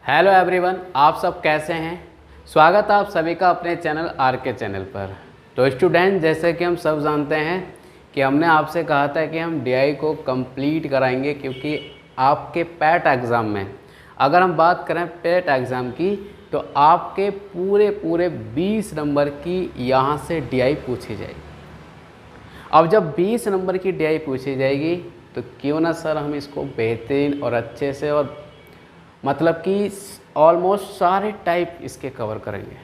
Hello everyone, आप सब कैसे हैं। स्वागत है आप सभी का अपने चैनल आर के चैनल पर। तो स्टूडेंट, जैसे कि हम सब जानते हैं कि हमने आपसे कहा था कि हम डीआई को कंप्लीट कराएंगे, क्योंकि आपके पैट एग्ज़ाम में अगर हम बात करें पैट एग्ज़ाम की तो आपके पूरे 20 नंबर की यहाँ से डीआई पूछी जाएगी। अब जब 20 नंबर की डीआई पूछी जाएगी तो क्यों ना सर हम इसको बेहतरीन और अच्छे से और मतलब कि ऑलमोस्ट सारे टाइप इसके कवर करेंगे।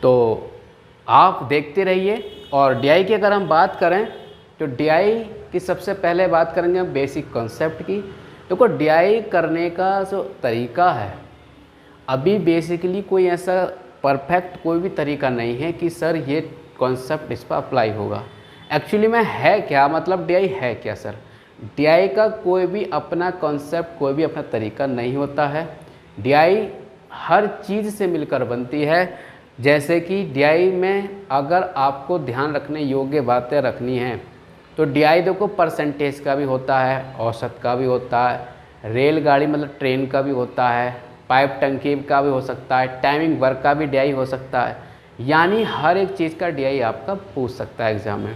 तो आप देखते रहिए। और डीआई की अगर हम बात करें तो डीआई की सबसे पहले बात करेंगे हम बेसिक कॉन्सेप्ट की। देखो, डीआई करने का जो तरीका है, अभी बेसिकली कोई ऐसा परफेक्ट कोई भी तरीका नहीं है कि सर ये कॉन्सेप्ट इस पर अप्लाई होगा। एक्चुअली में है क्या, मतलब डीआई है क्या सर? डीआई का कोई भी अपना कॉन्सेप्ट, कोई भी अपना तरीका नहीं होता है। डीआई हर चीज़ से मिलकर बनती है। जैसे कि डीआई में अगर आपको ध्यान रखने योग्य बातें रखनी हैं तो डीआई देखो परसेंटेज का भी होता है, औसत का भी होता है, रेलगाड़ी मतलब ट्रेन का भी होता है, पाइप टंकी का भी हो सकता है, टाइमिंग वर्क का भी डीआई हो सकता है। यानी हर एक चीज़ का डीआई आपका पूछ सकता है एग्ज़ाम में।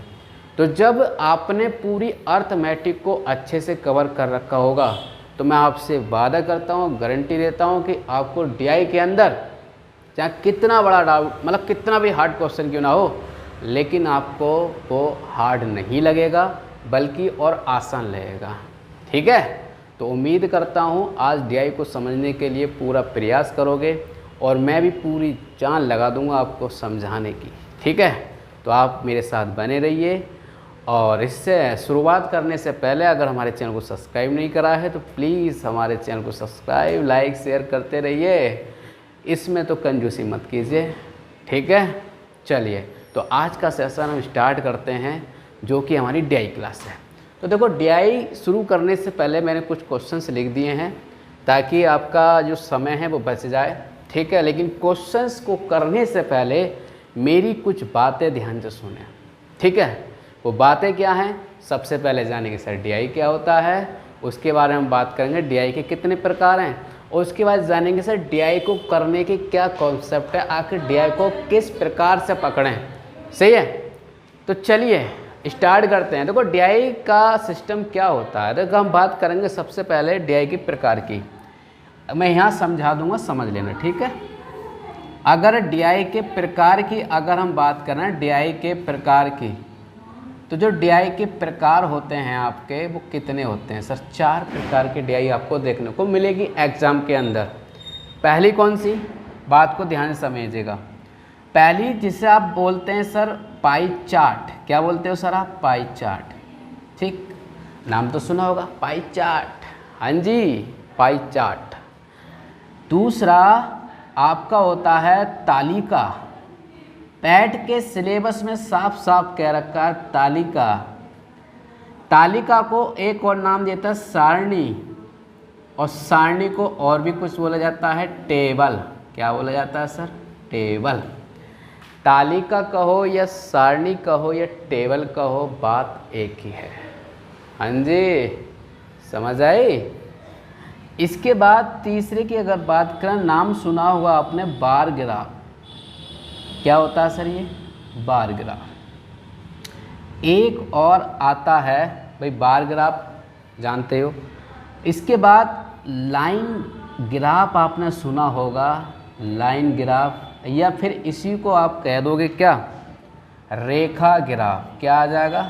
तो जब आपने पूरी अर्थमेटिक को अच्छे से कवर कर रखा होगा तो मैं आपसे वादा करता हूँ, गारंटी देता हूँ कि आपको डीआई के अंदर चाहे कितना बड़ा डाउट, मतलब कितना भी हार्ड क्वेश्चन क्यों ना हो, लेकिन आपको वो हार्ड नहीं लगेगा बल्कि और आसान लगेगा। ठीक है, तो उम्मीद करता हूँ आज डीआई को समझने के लिए पूरा प्रयास करोगे और मैं भी पूरी जान लगा दूँगा आपको समझाने की। ठीक है, तो आप मेरे साथ बने रहिए। और इससे शुरुआत करने से पहले अगर हमारे चैनल को सब्सक्राइब नहीं करा है तो प्लीज़ हमारे चैनल को सब्सक्राइब, लाइक, शेयर करते रहिए। इसमें तो कंजूसी मत कीजिए। ठीक है, चलिए तो आज का सेशन हम स्टार्ट करते हैं, जो कि हमारी डीआई क्लास है। तो देखो, डीआई शुरू करने से पहले मैंने कुछ क्वेश्चंस लिख दिए हैं ताकि आपका जो समय है वो बच जाए। ठीक है, लेकिन क्वेश्चंस को करने से पहले मेरी कुछ बातें ध्यान से सुने। ठीक है, वो बातें क्या हैं? सबसे पहले जानेंगे सर डीआई क्या होता है, उसके बारे में बात करेंगे डीआई के कितने प्रकार हैं, और उसके बाद जानेंगे सर डीआई को करने के क्या कॉन्सेप्ट है, आखिर डीआई को किस प्रकार से पकड़ें। सही है, तो चलिए स्टार्ट करते हैं। देखो, डीआई का सिस्टम क्या होता है। देखो, हम बात करेंगे सबसे पहले डीआई के प्रकार की। मैं यहाँ समझा दूंगा, समझ लेना। ठीक है, अगर डीआई के प्रकार की अगर हम बात करें, डीआई के प्रकार की, तो जो डीआई के प्रकार होते हैं आपके वो कितने होते हैं सर? 4 प्रकार की डीआई आपको देखने को मिलेगी एग्ज़ाम के अंदर। पहली कौन सी बात को ध्यान से समझिएगा। पहली जिसे आप बोलते हैं सर पाई चार्ट। क्या बोलते हो सर आप? Pie chart. ठीक, नाम तो सुना होगा, पाई चार्ट। हाँ जी, पाई चार्ट। दूसरा आपका होता है तालिका। पैट के सिलेबस में साफ साफ कह रखा है तालिका। तालिका को एक और नाम देता है सारणी, और सारणी को और भी कुछ बोला जाता है टेबल। क्या बोला जाता है सर? टेबल। तालिका कहो या सारणी कहो या टेबल कहो, बात एक ही है। हाँ जी, समझ आई। इसके बाद तीसरे की अगर बात करें, नाम सुना होगा आपने बार ग्राफ। क्या होता है सर? ये बार ग्राफ। एक और आता है भाई बार ग्राफ, जानते हो। इसके बाद लाइन ग्राफ आपने सुना होगा, लाइन ग्राफ, या फिर इसी को आप कह दोगे क्या? रेखा ग्राफ। क्या आ जाएगा?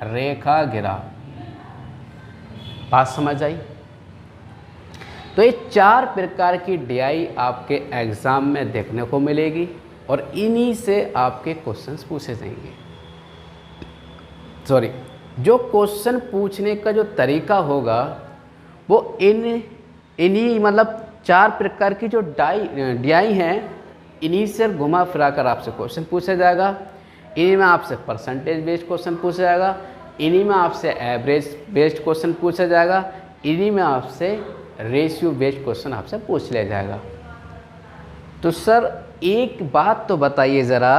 रेखा ग्राफ। बात समझ आई। तो ये 4 प्रकार की डीआई आपके एग्ज़ाम में देखने को मिलेगी और इन्हीं से आपके क्वेश्चंस पूछे जाएंगे। सॉरी, जो क्वेश्चन पूछने का जो तरीका होगा वो इन्हीं मतलब 4 प्रकार की जो डीआई हैं, इन्हीं से घुमा फिरा कर आपसे क्वेश्चन पूछा जाएगा। इन्हीं में आपसे परसेंटेज बेस्ड क्वेश्चन पूछा जाएगा, इन्हीं में आपसे एवरेज बेस्ड क्वेश्चन पूछा जाएगा, इन्हीं में आपसे रेशियो बेस्ड क्वेश्चन आपसे पूछ लिया जाएगा। तो सर एक बात तो बताइए ज़रा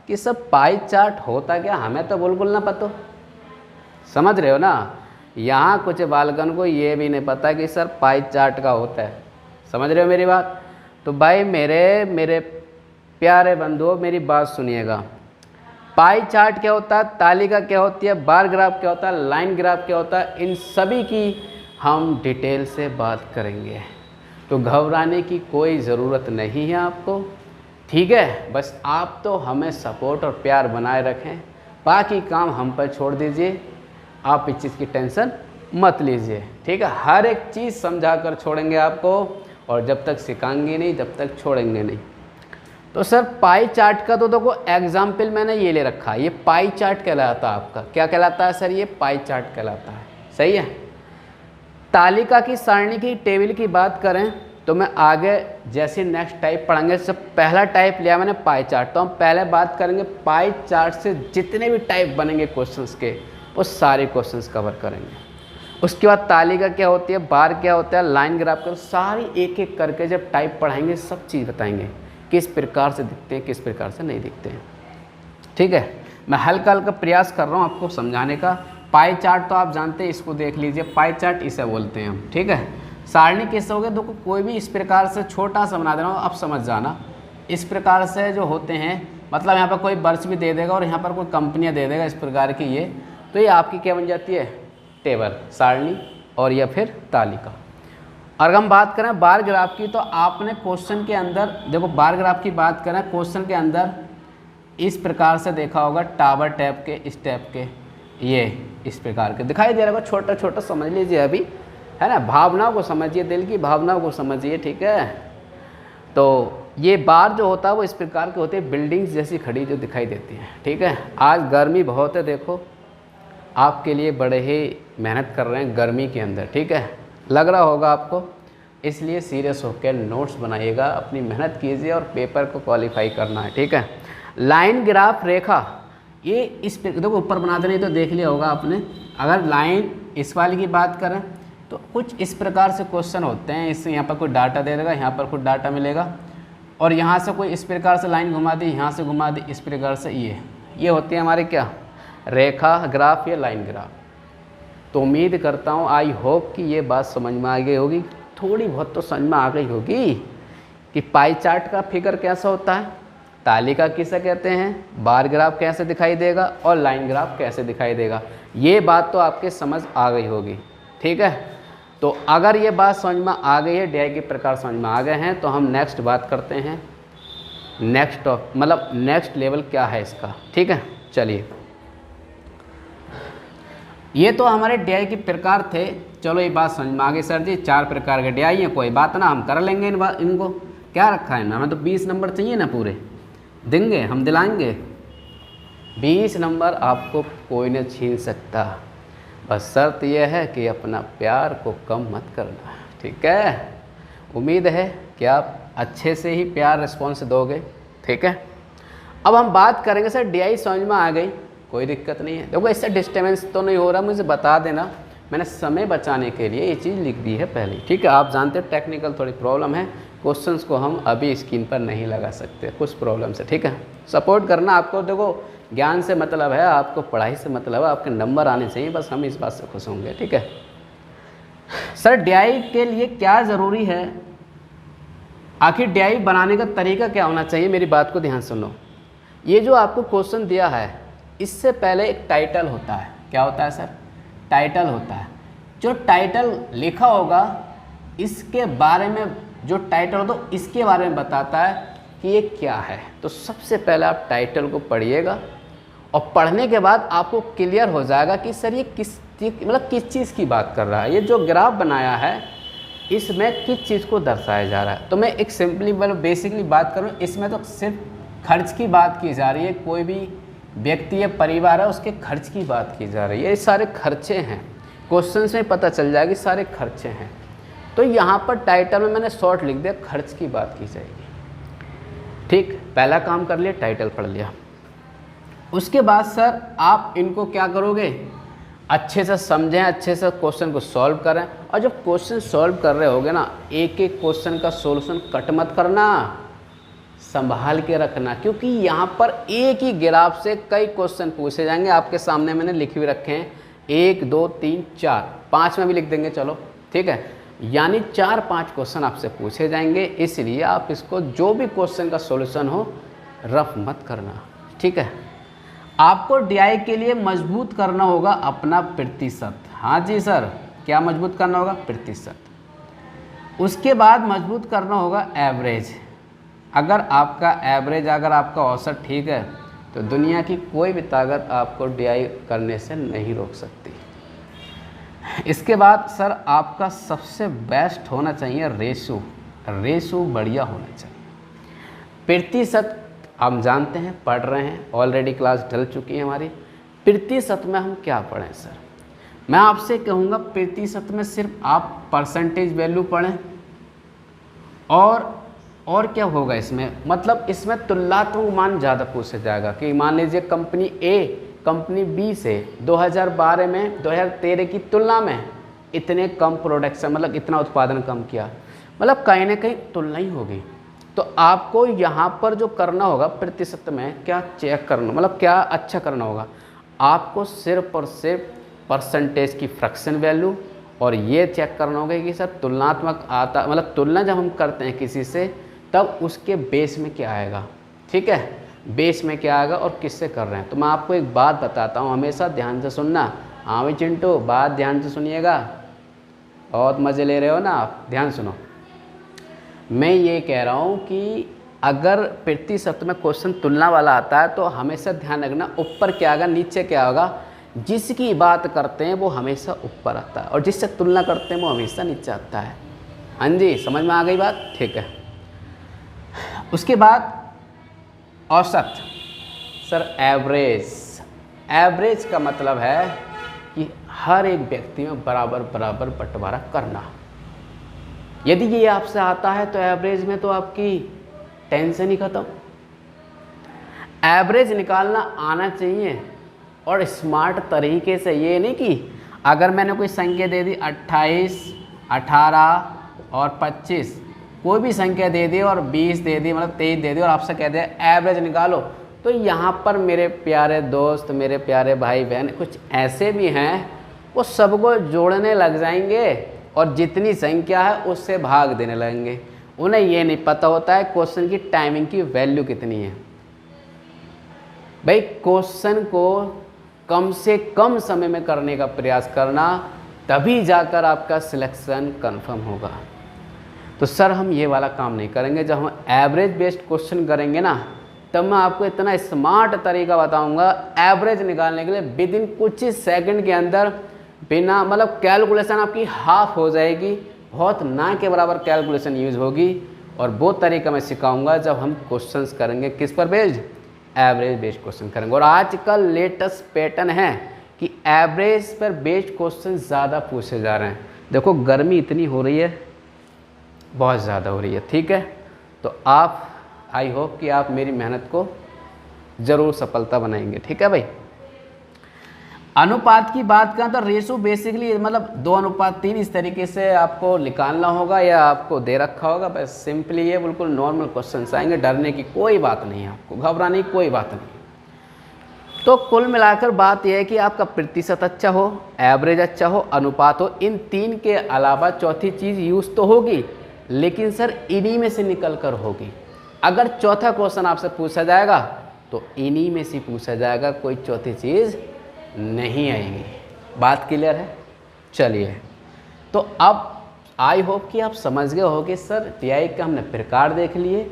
कि सब पाई चार्ट होता क्या? हमें तो बिल्कुल ना पता। समझ रहे हो ना? यहाँ कुछ बालकन को ये भी नहीं पता कि सर पाई चार्ट का होता है। समझ रहे हो मेरी बात? तो भाई मेरे प्यारे बंधुओं मेरी बात सुनिएगा। पाई चार्ट क्या होता है, तालिका क्या होती है, बार ग्राफ क्या होता है, लाइन ग्राफ क्या होता है, इन सभी की हम डिटेल से बात करेंगे। तो घबराने की कोई ज़रूरत नहीं है आपको, ठीक है? बस आप तो हमें सपोर्ट और प्यार बनाए रखें, बाकी काम हम पर छोड़ दीजिए। आप इस चीज़ की टेंशन मत लीजिए, ठीक है? हर एक चीज़ समझा कर छोड़ेंगे आपको, और जब तक सिखाएंगे नहीं तब तक छोड़ेंगे नहीं। तो सर पाई चार्ट का तो देखो एग्जाम्पल मैंने ये ले रखा है, ये पाई चार्ट कहलाता है आपका। क्या कहलाता है सर? ये पाई चार्ट कहलाता है, सही है। तालिका की सारणी की टेबल की बात करें तो मैं आगे जैसे नेक्स्ट टाइप पढ़ेंगे, सब पहला टाइप लिया मैंने पाई चार्ट। तो हम पहले बात करेंगे पाई चार्ट से जितने भी टाइप बनेंगे क्वेश्चंस के, वो सारे क्वेश्चंस कवर करेंगे। उसके बाद तालिका क्या होती है, बार क्या होता है, लाइन ग्राफ क्या, सारी एक एक करके जब टाइप पढ़ाएंगे सब चीज़ बताएंगे, किस प्रकार से दिखते हैं, किस प्रकार से नहीं दिखते हैं, ठीक है? मैं हल्का हल्का प्रयास कर रहा हूँ आपको समझाने का। पाई चार्ट तो आप जानते हैं, इसको देख लीजिए, पाई चार्ट इसे बोलते हैं हम, ठीक है? सारणी कैसे हो गए, देखो कोई भी इस प्रकार से छोटा सा बना देना, अब समझ जाना। इस प्रकार से जो होते हैं, मतलब यहाँ पर कोई वर्ष भी दे देगा और यहाँ पर कोई कंपनियाँ दे देगा इस प्रकार की, ये तो ये आपकी क्या बन जाती है, टेबल, सारणी, और या फिर तालिका। और हम बात करें बार ग्राफ की, तो आपने क्वेश्चन के अंदर देखो, बार ग्राफ की बात करें क्वेश्चन के अंदर इस प्रकार से देखा होगा, टावर टाइप के, इस टाइप के, ये इस प्रकार के दिखाई दे रहा होगा, छोटा छोटा समझ लीजिए अभी, है ना? भावनाओं को समझिए, दिल की भावनाओं को समझिए, ठीक है? तो ये बार जो होता है वो इस प्रकार के होते हैं, बिल्डिंग्स जैसी खड़ी जो दिखाई देती हैं, ठीक है? आज गर्मी बहुत है, देखो आपके लिए बड़े ही मेहनत कर रहे हैं गर्मी के अंदर, ठीक है? लग रहा होगा आपको, इसलिए सीरियस होकर नोट्स बनाइएगा, अपनी मेहनत कीजिए और पेपर को क्वालिफाई करना है, ठीक है? लाइन ग्राफ रेखा, ये इस देखो ऊपर बना देनी तो देख लिया होगा आपने। अगर लाइन इस वाली की बात करें तो कुछ इस प्रकार से क्वेश्चन होते हैं, इससे यहाँ पर कोई डाटा दे देगा, यहाँ पर कुछ डाटा मिलेगा, और यहाँ से कोई इस प्रकार से लाइन घुमा दी, यहाँ से घुमा दी, इस प्रकार से ये होती है हमारे क्या, रेखा ग्राफ या लाइन ग्राफ। तो उम्मीद करता हूँ, आई होप कि ये बात समझ में आ गई होगी, थोड़ी बहुत तो समझ में आ गई होगी कि पाई चार्ट का फिगर कैसा होता है, तालिका किसे कहते हैं, बार ग्राफ कैसे दिखाई देगा, और लाइन ग्राफ कैसे दिखाई देगा। ये बात तो आपके समझ आ गई होगी, ठीक है? तो अगर ये बात समझ में आ गई है, डीआई के प्रकार समझ में आ गए हैं, तो हम नेक्स्ट बात करते हैं, नेक्स्ट मतलब नेक्स्ट लेवल क्या है इसका, ठीक है? चलिए, ये तो हमारे डीआई के प्रकार थे। चलो ये बात समझ में आ गई सर जी, 4 प्रकार के डीआई हैं, कोई बात ना, हम कर लेंगे इनको। क्या रखा है ना, हमें तो 20 नंबर चाहिए ना, पूरे देंगे, हम दिलाएंगे। 20 नंबर आपको कोई न छीन सकता, बस शर्त यह है कि अपना प्यार को कम मत करना, ठीक है? उम्मीद है कि आप अच्छे से ही प्यार रिस्पॉन्स दोगे, ठीक है? अब हम बात करेंगे सर, डीआई समझ में आ गई, कोई दिक्कत नहीं है। देखो इससे डिस्टर्बेंस तो नहीं हो रहा, मुझे बता देना, मैंने समय बचाने के लिए ये चीज़ लिख दी है पहले, ठीक है? आप जानते हैं टेक्निकल थोड़ी प्रॉब्लम है, क्वेश्चंस को हम अभी स्क्रीन पर नहीं लगा सकते, कुछ प्रॉब्लम से, ठीक है? सपोर्ट करना आपको, देखो ज्ञान से मतलब है, आपको पढ़ाई से मतलब है, आपके नंबर आने चाहिए, बस हम इस बात से खुश होंगे, ठीक है? सर डीआई के लिए क्या ज़रूरी है, आखिर डीआई बनाने का तरीका क्या होना चाहिए, मेरी बात को ध्यान सुनो। ये जो आपको क्वेश्चन दिया है, इससे पहले एक टाइटल होता है, क्या होता है सर, टाइटल होता है। जो टाइटल लिखा होगा इसके बारे में, जो टाइटल होता है इसके बारे में बताता है कि ये क्या है। तो सबसे पहले आप टाइटल को पढ़िएगा, और पढ़ने के बाद आपको क्लियर हो जाएगा कि सर ये किस चीज़ की बात कर रहा है, ये जो ग्राफ बनाया है इसमें किस चीज़ को दर्शाया जा रहा है। तो मैं एक सिंपली बेसिकली बात करूँ, इसमें तो सिर्फ खर्च की बात की जा रही है, कोई भी व्यक्ति या परिवार है उसके खर्च की बात की जा रही है, ये सारे खर्चे हैं, क्वेश्चन में पता चल जाएगी सारे खर्चे हैं। तो यहाँ पर टाइटल में मैंने शॉर्ट लिख दिया, खर्च की बात की जाएगी, ठीक? पहला काम कर लिया, टाइटल पढ़ लिया। उसके बाद सर आप इनको क्या करोगे, अच्छे से समझें, अच्छे से क्वेश्चन को सॉल्व करें, और जब क्वेश्चन सॉल्व कर रहे होगे ना, एक एक क्वेश्चन का सॉल्यूशन कट मत करना, संभाल के रखना, क्योंकि यहाँ पर एक ही ग्राफ से कई क्वेश्चन पूछे जाएंगे। आपके सामने मैंने लिखे हुए रखे हैं, 1 2 3 4 5 में भी लिख देंगे, चलो ठीक है। यानी 4-5 क्वेश्चन आपसे पूछे जाएंगे, इसलिए आप इसको जो भी क्वेश्चन का सॉल्यूशन हो रफ मत करना, ठीक है। आपको डीआई के लिए मजबूत करना होगा अपना प्रतिशत। हाँ जी सर, क्या मजबूत करना होगा? प्रतिशत। उसके बाद मजबूत करना होगा एवरेज। अगर आपका एवरेज, अगर आपका औसत ठीक है तो दुनिया की कोई भी ताकत आपको डीआई करने से नहीं रोक सकती। इसके बाद सर आपका सबसे बेस्ट होना चाहिए रेशो। रेशो बढ़िया होना चाहिए। प्रतिशत हम जानते हैं, पढ़ रहे हैं, ऑलरेडी क्लास डल चुकी है हमारी। प्रतिशत में हम क्या पढ़ें सर? मैं आपसे कहूँगा प्रतिशत में सिर्फ आप परसेंटेज वैल्यू पढ़ें। और क्या होगा इसमें, मतलब इसमें तुलनात्मक मान ज़्यादा पूछा जाएगा कि मान लीजिए कंपनी ए कंपनी बी से 2012 में 2013 की तुलना में इतने कम प्रोडक्शन, मतलब इतना उत्पादन कम किया, मतलब कहीं ना कहीं तुलना ही होगी। तो आपको यहाँ पर जो करना होगा प्रतिशत में क्या चेक करना, मतलब क्या अच्छा करना होगा, आपको सिर्फ और सिर्फ परसेंटेज की फ्रैक्शन वैल्यू और ये चेक करना होगा कि सर तुलनात्मक आता, मतलब तुलना जब हम करते हैं किसी से तब उसके बेस में क्या आएगा, ठीक है, बेस में क्या आएगा और किससे कर रहे हैं। तो मैं आपको एक बात बताता हूँ, हमेशा ध्यान से सुनना। हाँ भाई चिंटू, बात ध्यान से सुनिएगा, बहुत मज़े ले रहे हो ना आप, ध्यान सुनो। मैं ये कह रहा हूँ कि अगर प्रतिशत में क्वेश्चन तुलना वाला आता है तो हमेशा ध्यान रखना ऊपर क्या आएगा नीचे क्या होगा। जिसकी बात करते हैं वो हमेशा ऊपर आता है और जिससे तुलना करते हैं वो हमेशा नीचे आता है। हाँ जी, समझ में आ गई बात, ठीक है। उसके बाद औसत सर, एवरेज। एवरेज का मतलब है कि हर एक व्यक्ति में बराबर बराबर बंटवारा करना। यदि ये आपसे आता है तो एवरेज में तो आपकी टेंशन ही खत्म। एवरेज निकालना आना चाहिए और स्मार्ट तरीके से, ये नहीं कि अगर मैंने कोई संख्या दे दी 28, 18 और 25, कोई भी संख्या दे दी और 20 दे दी, मतलब 23 दे दी और आपसे कह दिया एवरेज निकालो, तो यहाँ पर मेरे प्यारे दोस्त, मेरे प्यारे भाई बहन, कुछ ऐसे भी हैं वो सबको जोड़ने लग जाएंगे और जितनी संख्या है उससे भाग देने लगेंगे। उन्हें ये नहीं पता होता है क्वेश्चन की टाइमिंग की वैल्यू कितनी है। भाई क्वेश्चन को कम से कम समय में करने का प्रयास करना, तभी जाकर आपका सिलेक्शन कंफर्म होगा। तो सर हम ये वाला काम नहीं करेंगे। जब हम एवरेज बेस्ड क्वेश्चन करेंगे ना, तब मैं आपको इतना स्मार्ट तरीका बताऊंगा एवरेज निकालने के लिए। विद इन कुछ ही सेकंड के अंदर बिना, मतलब कैलकुलेशन आपकी हाफ हो जाएगी, बहुत ना के बराबर कैलकुलेशन यूज होगी। और वो तरीका मैं सिखाऊंगा जब हम क्वेश्चंस करेंगे किस पर बेस्ड, एवरेज बेस्ड क्वेश्चन करेंगे। और आजकल लेटेस्ट पैटर्न है कि एवरेज पर बेस्ड क्वेश्चन ज़्यादा पूछे जा रहे हैं। देखो गर्मी इतनी हो रही है, बहुत ज़्यादा हो रही है, ठीक है। तो आप, आई होप कि आप मेरी मेहनत को ज़रूर सफलता बनाएंगे, ठीक है भाई। अनुपात की बात करें तो रेशो बेसिकली मतलब 2:3 इस तरीके से आपको निकालना होगा या आपको दे रखा होगा। बस सिंपली ये बिल्कुल नॉर्मल क्वेश्चन आएंगे, डरने की कोई बात नहीं है, आपको घबराने की कोई बात नहीं। तो कुल मिलाकर बात यह है कि आपका प्रतिशत अच्छा हो, एवरेज अच्छा हो, अनुपात हो। इन तीन के अलावा चौथी चीज़ यूज़ तो होगी, लेकिन सर इन्हीं में से निकल कर होगी। अगर चौथा क्वेश्चन आपसे पूछा जाएगा तो इन्हीं में से पूछा जाएगा, कोई चौथी चीज़ नहीं आएगी। बात क्लियर है? चलिए, तो अब आई होप कि आप समझ गए हो कि सर टीआई का हमने प्रकार देख लिए,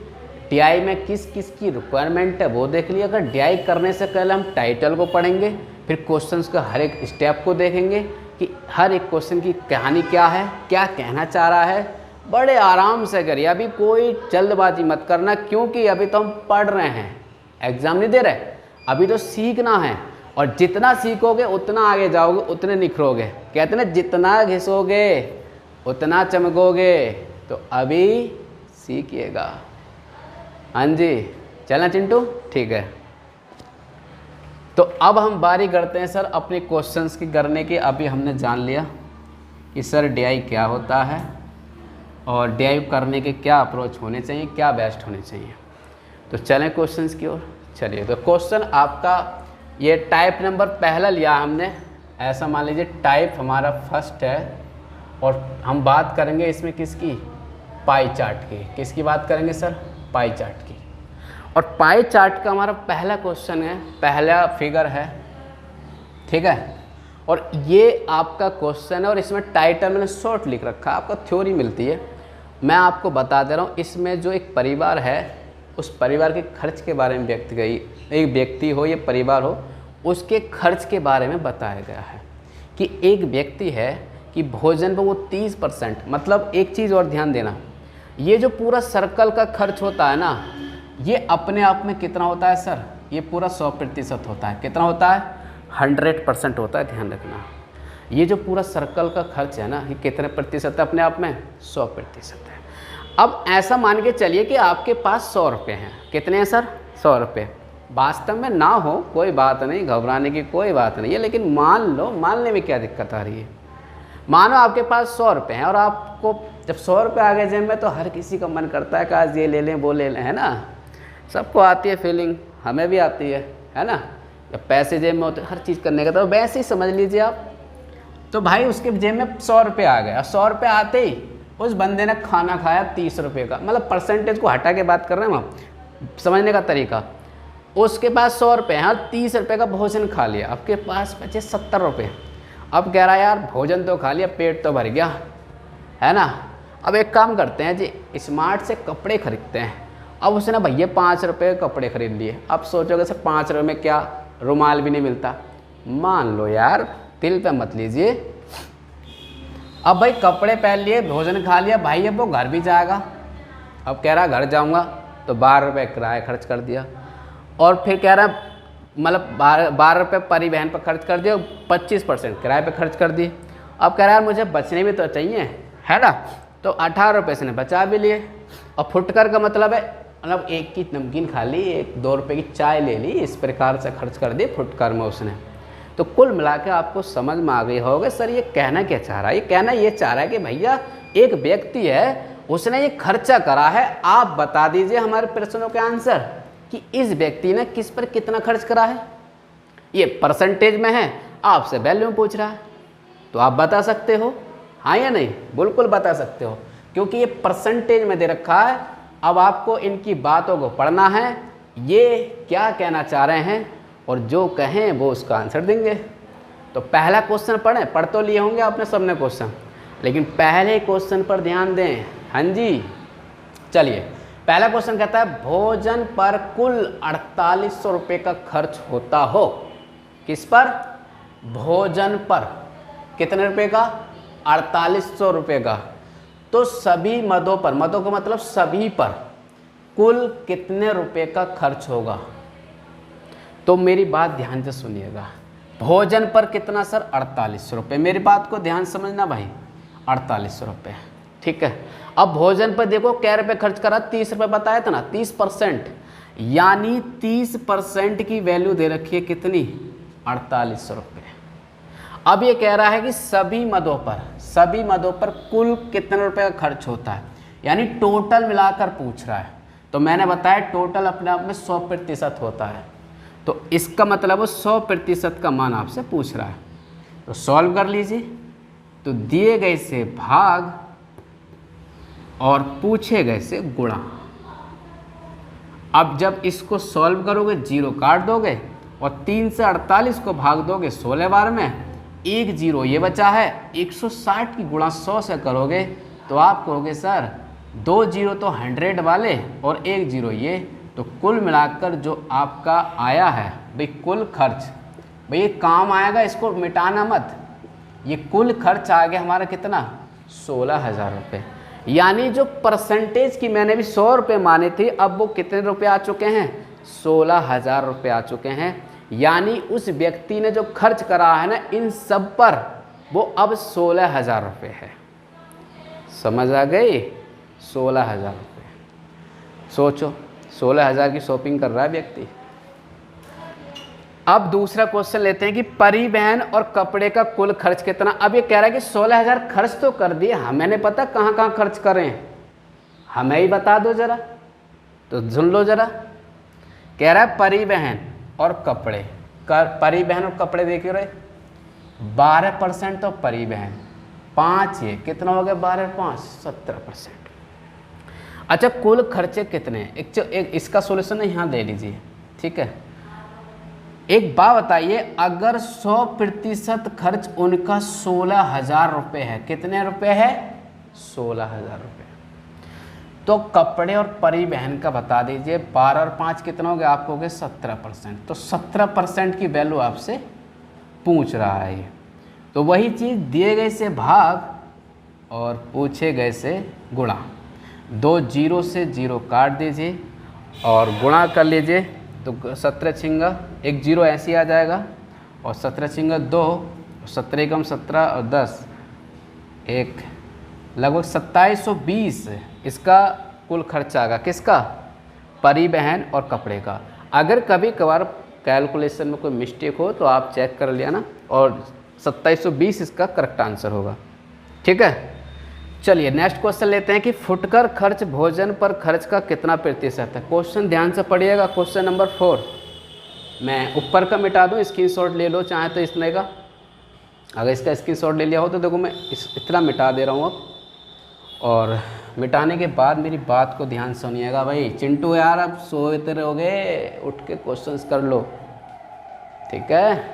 टीआई में किस किस की रिक्वायरमेंट है वो देख लिया। अगर टीआई करने से पहले हम टाइटल को पढ़ेंगे, फिर क्वेश्चंस का हर एक स्टेप को देखेंगे कि हर एक क्वेश्चन की कहानी क्या है, क्या कहना चाह रहा है। बड़े आराम से करिए, अभी कोई जल्दबाजी मत करना, क्योंकि अभी तो हम पढ़ रहे हैं, एग्ज़ाम नहीं दे रहे, अभी तो सीखना है। और जितना सीखोगे उतना आगे जाओगे, उतने निखरोगे। कहते ना जितना घिसोगे उतना चमकोगे। तो अभी सीखिएगा। हाँ जी, चलना चिंटू, ठीक है। तो अब हम बारी करते हैं सर अपने क्वेश्चंस की करने की। अभी हमने जान लिया कि सर डीआई क्या होता है और डीआई करने के क्या अप्रोच होने चाहिए, क्या बेस्ट होने चाहिए। तो चलें क्वेश्चंस की ओर। चलिए, तो क्वेश्चन आपका ये टाइप नंबर पहला लिया हमने, ऐसा मान लीजिए टाइप हमारा फर्स्ट है और हम बात करेंगे इसमें किसकी, पाई चार्ट की। किसकी बात करेंगे सर, पाई चार्ट की। और पाई चार्ट का हमारा पहला क्वेश्चन है, पहला फिगर है, ठीक है। और ये आपका क्वेश्चन है और इसमें टाइटल मैंने शॉर्ट लिख रखा है, आपको थ्योरी मिलती है। मैं आपको बता दे रहा हूँ, इसमें जो एक परिवार है उस परिवार के खर्च के बारे में व्यक्त गई, एक व्यक्ति हो या परिवार हो, उसके खर्च के बारे में बताया गया है कि एक व्यक्ति है कि भोजन पर वो 30%, मतलब एक चीज़ और ध्यान देना, ये जो पूरा सर्कल का खर्च होता है ना, ये अपने आप में कितना होता है सर, ये पूरा 100% होता है। कितना होता है, 100% होता है, ध्यान रखना। ये जो पूरा सर्कल का खर्च है ना, ये कितने प्रतिशत है अपने आप में, 100% है। अब ऐसा मान के चलिए कि आपके पास 100 रुपये हैं। कितने हैं सर, 100 रुपये। वास्तव में ना हो कोई बात नहीं, घबराने की कोई बात नहीं है, लेकिन मान लो, मानने में क्या दिक्कत आ रही है। मानो आपके पास 100 रुपये हैं और आपको जब 100 रुपये आ गए जेब में तो हर किसी का मन करता है कि आज ये ले लें वो ले लें, है ना। सबको आती है फीलिंग, हमें भी आती है ना। जब पैसे जेब में होते हर चीज़ करने का, तो वैसे ही समझ लीजिए आप। तो भाई उसके जेब में 100 रुपये आ गए और 100 रुपये आते ही उस बंदे ने खाना खाया 30 रुपये का, मतलब परसेंटेज को हटा के बात कर रहे हैं हम, समझने का तरीका। उसके पास 100 रुपये हैं और 30 रुपये का भोजन खा लिया, आपके पास बचे 70 रुपये। अब कह रहा है यार भोजन तो खा लिया, पेट तो भर गया, है ना। अब एक काम करते हैं जी, स्मार्ट से कपड़े खरीदते हैं। अब उसने भैया 5 रुपये कपड़े खरीद लिए। अब सोचोगे सर 5 रुपये में क्या, रुमाल भी नहीं मिलता। मान लो यार, दिल पे मत लीजिए। अब भाई कपड़े पहन लिए, भोजन खा लिया, भाई अब वो घर भी जाएगा। अब कह रहा घर जाऊंगा तो 12 रुपये किराया खर्च कर दिया, और फिर कह रहा मतलब 12 रुपये परिवहन पर खर्च कर दिया, 25% किराए पे खर्च कर दिए। अब कह रहा है मुझे बचने भी तो चाहिए, है ना। तो 18 रुपये से ने बचा भी लिए। और फुटकर का मतलब है, मतलब एक की नमकीन खा ली, 1-2 रुपये की चाय ले ली, इस प्रकार से खर्च कर दी फुटकर में उसने। तो कुल मिला के आपको समझ में आ गई होगा सर ये कहना क्या चाह रहा है। ये कहना ये चाह रहा है कि भैया एक व्यक्ति है, उसने ये खर्चा करा है, आप बता दीजिए हमारे प्रश्नों के आंसर कि इस व्यक्ति ने किस पर कितना खर्च करा है। ये परसेंटेज में है, आपसे वैल्यू में पूछ रहा है, तो आप बता सकते हो हाँ या नहीं, बिल्कुल बता सकते हो, क्योंकि ये परसेंटेज में दे रखा है। अब आपको इनकी बातों को पढ़ना है, ये क्या कहना चाह रहे हैं, और जो कहें वो उसका आंसर देंगे। तो पहला क्वेश्चन पढ़ें, पढ़ तो लिए होंगे आपने सबने क्वेश्चन, लेकिन पहले क्वेश्चन पर ध्यान दें। हाँ जी, चलिए पहला क्वेश्चन कहता है भोजन पर कुल 4800 रुपये का खर्च होता हो। किस पर, भोजन पर कितने रुपए का, 4800 रुपये का। तो सभी मदों पर, मदों का मतलब सभी पर, कुल कितने रुपए का खर्च होगा। तो मेरी बात ध्यान से सुनिएगा, भोजन पर कितना सर, 4800 रुपये। मेरी बात को ध्यान समझना भाई, 4800 रुपये, ठीक है। अब भोजन पर देखो क्या रुपये खर्च करा, 30 रुपये बताया था ना, 30%, यानी 30% की वैल्यू दे रखी है कितनी, 4800 रुपये। अब ये कह रहा है कि सभी मदों पर कुल कितने रुपये का खर्च होता है, यानी टोटल मिलाकर पूछ रहा है। तो मैंने बताया टोटल अपने आप में 100% होता है, तो इसका मतलब वो 100% का मान आपसे पूछ रहा है। तो सॉल्व कर लीजिए, तो दिए गए से भाग और पूछे गए से गुणा। अब जब इसको सॉल्व करोगे 0 काट दोगे और 3 से 48 को भाग दोगे 16 बार में, 1 0 ये बचा है, 160 की गुणा 100 से करोगे तो आप कहोगे सर 2 0 तो 100 वाले और 1 0 ये, तो कुल मिलाकर जो आपका आया है भाई कुल खर्च, भाई ये काम आएगा, इसको मिटाना मत। ये कुल खर्च आ गया हमारा कितना, 16,000 रुपये। यानी जो परसेंटेज की मैंने भी 100 रुपये माने थे, अब वो कितने रुपये आ चुके हैं, 16,000 रुपये आ चुके हैं। यानी उस व्यक्ति ने जो खर्च करा है ना इन सब पर, वो अब 16,000 रुपये है। समझ आ गई, 16,000 रुपये। सोचो 16,000 की शॉपिंग कर रहा है व्यक्ति। अब दूसरा क्वेश्चन लेते हैं कि परिवहन और कपड़े का कुल खर्च कितना। अब ये कह रहा है कि 16,000 खर्च तो कर दिए, हमें नहीं पता कहाँ कहाँ खर्च करें, हमें ही बता दो जरा। तो सुन लो जरा, कह रहा है परिवहन और कपड़े, परिवहन और कपड़े देख रहे, 12% तो परिवहन, 5 ये कितना हो गया 12 और 5 17%। अच्छा कुल खर्चे कितने हैं, एक इसका सॉल्यूशन है यहाँ ले लीजिए, ठीक है। एक बात बताइए, अगर 100% खर्च उनका 16,000 रुपये है, कितने रुपए है 16,000 रुपये, तो कपड़े और परिवहन का बता दीजिए 12 और 5 कितना हो गया, आपको हो गया 17%। तो 17% की वैल्यू आपसे पूछ रहा है ये, तो वही चीज़ दिए गए से भाग और पूछे गए से गुणा, 2 0 से 0 काट दीजिए और गुणा कर लीजिए, तो 17 छिंगा 1 0 ऐसे ही आ जाएगा, और 17 छिंगा 2, 17 एकम 17 और 10 1 लगभग 2720 इसका कुल खर्चा आएगा, किसका, परिवहन और कपड़े का। अगर कभी कभार कैलकुलेशन में कोई मिस्टेक हो तो आप चेक कर लिया ना, और 2720 इसका करेक्ट आंसर होगा, ठीक है। चलिए नेक्स्ट क्वेश्चन लेते हैं कि फुटकर खर्च भोजन पर खर्च का कितना प्रतिशत है। क्वेश्चन ध्यान से पढ़िएगा, क्वेश्चन नंबर 4। मैं ऊपर का मिटा दूँ, स्क्रीनशॉट ले लो चाहे तो इतने का, अगर इसका स्क्रीनशॉट ले लिया हो तो देखो मैं इतना मिटा दे रहा हूँ अब, और मिटाने के बाद मेरी बात को ध्यान सुनिएगा भाई। चिंटू यार अब सोते रहोगे, उठ के क्वेश्चंस कर लो, ठीक है।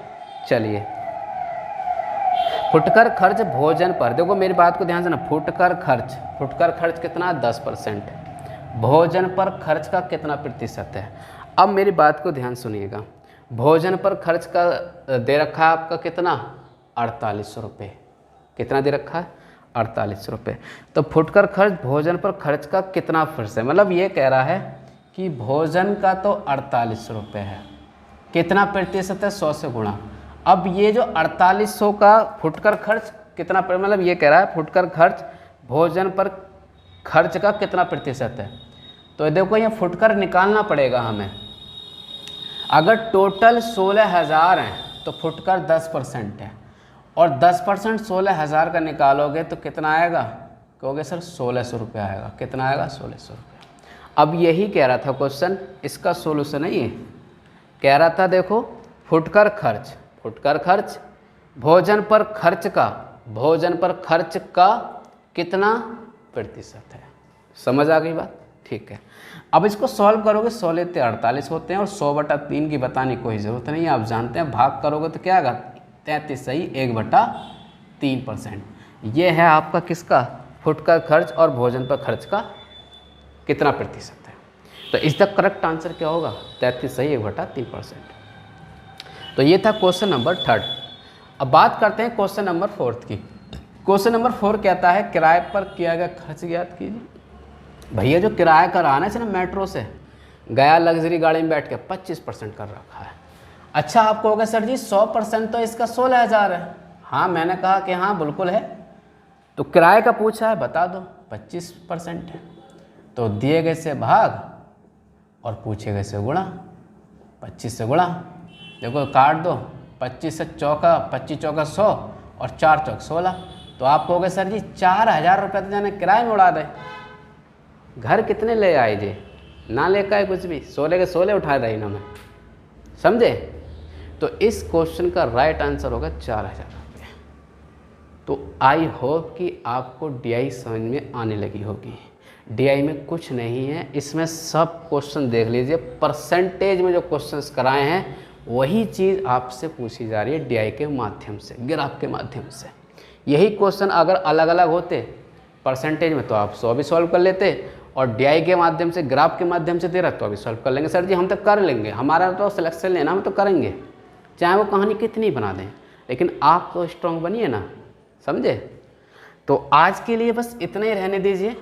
चलिए फुटकर खर्च भोजन पर, देखो मेरी बात को ध्यान से ना, फुटकर खर्च कितना 10%, भोजन पर खर्च का कितना प्रतिशत है। अब मेरी बात को ध्यान सुनिएगा, भोजन पर खर्च का दे रखा है आपका कितना 4800 रुपये, कितना दे रखा है 4800 रुपये। तो फुटकर खर्च भोजन पर खर्च का कितना फर्ज है, मतलब ये कह रहा है कि भोजन का तो 4800 रुपये है, कितना प्रतिशत है 100 से गुणा। अब ये जो 4800 का फुटकर खर्च कितना, मतलब ये कह रहा है फुटकर खर्च भोजन पर खर्च का कितना प्रतिशत है। तो देखो ये फुटकर निकालना पड़ेगा हमें। अगर टोटल 16,000 हैं तो फुटकर 10% है, और 10% 16,000 का निकालोगे तो कितना आएगा, कहोगे सर 1600 रुपये आएगा, कितना आएगा 1600 रुपये। अब यही कह रहा था क्वेश्चन, इसका सोल्यूशन है ये, कह रहा था देखो फुटकर खर्च भोजन पर खर्च का कितना प्रतिशत है। समझ आ गई बात, ठीक है। अब इसको सॉल्व करोगे, 16 ते 48 होते हैं, और 100/3 की बताने की कोई ज़रूरत नहीं है, आप जानते हैं। भाग करोगे तो क्या आएगा 33 सही 1/3%। ये है आपका किसका, फुटकर खर्च और भोजन पर खर्च का कितना प्रतिशत है। तो इसका करेक्ट आंसर क्या होगा 33 सही 1/3%। तो ये था क्वेश्चन नंबर 3। अब बात करते हैं क्वेश्चन नंबर 4 की। क्वेश्चन नंबर 4 कहता है किराए पर किया गया खर्च ज्ञात कीजिए। भैया जो किराया कराना है ना मेट्रो से, गया लग्जरी गाड़ी में बैठ के 25% कर रखा है। अच्छा आप कहोगे सर जी 100% तो इसका 16,000 है। हाँ मैंने कहा कि हाँ बिल्कुल है, तो किराए का पूछा है बता दो 25% है, तो दिए गए से भाग और पूछे गए से गुणा, 25 से गुणा, देखो काट दो 25 से चौका, 25 चौका 100 और 4 चौक 16। तो आप कहोगे सर जी 4,000 रुपये तो जाने किराए में उड़ा दे, घर कितने ले आए जी, ना लेकर आए कुछ भी, 16 के 16 उठा दे इन्होंने, समझे। तो इस क्वेश्चन का राइट आंसर होगा 4,000 रुपये। तो आई होप कि आपको डीआई समझ में आने लगी होगी। डीआई में कुछ नहीं है, इसमें सब क्वेश्चन देख लीजिए, परसेंटेज में जो क्वेश्चंस कराए हैं वही चीज़ आपसे पूछी जा रही है डीआई के माध्यम से, ग्राफ के माध्यम से। यही क्वेश्चन अगर अलग अलग होते परसेंटेज में तो आप 100 भी सॉल्व कर लेते, और डीआई के माध्यम से ग्राफ के माध्यम से दे रहा तो अभी सॉल्व कर लेंगे। सर जी हम तो कर लेंगे, हमारा तो सिलेक्शन लेना, हम तो करेंगे, चाहे वो कहानी कितनी बना दें, लेकिन आप तो स्ट्रॉन्ग बनिए ना, समझे। तो आज के लिए बस इतना ही रहने दीजिए,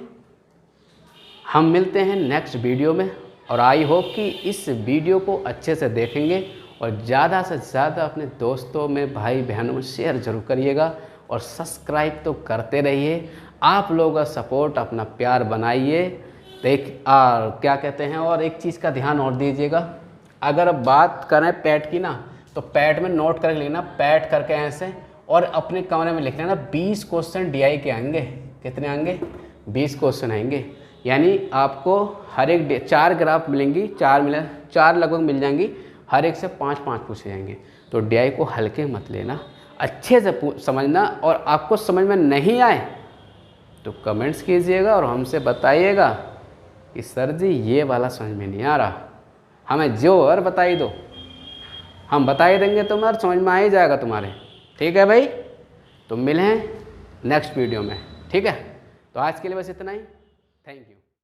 हम मिलते हैं नेक्स्ट वीडियो में। और आई होप कि इस वीडियो को अच्छे से देखेंगे और ज़्यादा से ज़्यादा अपने दोस्तों में, भाई बहनों में शेयर जरूर करिएगा, और सब्सक्राइब तो करते रहिए। आप लोगों का सपोर्ट, अपना प्यार बनाइए। क्या कहते हैं, और एक चीज़ का ध्यान और दीजिएगा, अगर बात करें पैट की ना, तो पैट में नोट करके लिखना, पैट करके ऐसे, और अपने कमरे में लिख लेना 20 क्वेश्चन डीआई के आएंगे। कितने आएंगे 20 क्वेश्चन आएंगे, यानी आपको हर एक 4 ग्राफ मिलेंगी, 4 लगभग मिल जाएंगी, हर एक से 5-5 पूछे जाएंगे। तो डीआई को हल्के मत लेना, अच्छे से समझना, और आपको समझ में नहीं आए तो कमेंट्स कीजिएगा और हमसे बताइएगा कि सर जी ये वाला समझ में नहीं आ रहा, हमें जो और बताई दो, हम बता ही देंगे तुम्हें और समझ में आ ही जाएगा तुम्हारे। ठीक है भाई, तो मिलें नेक्स्ट वीडियो में। ठीक है, तो आज के लिए बस इतना ही। Thank you.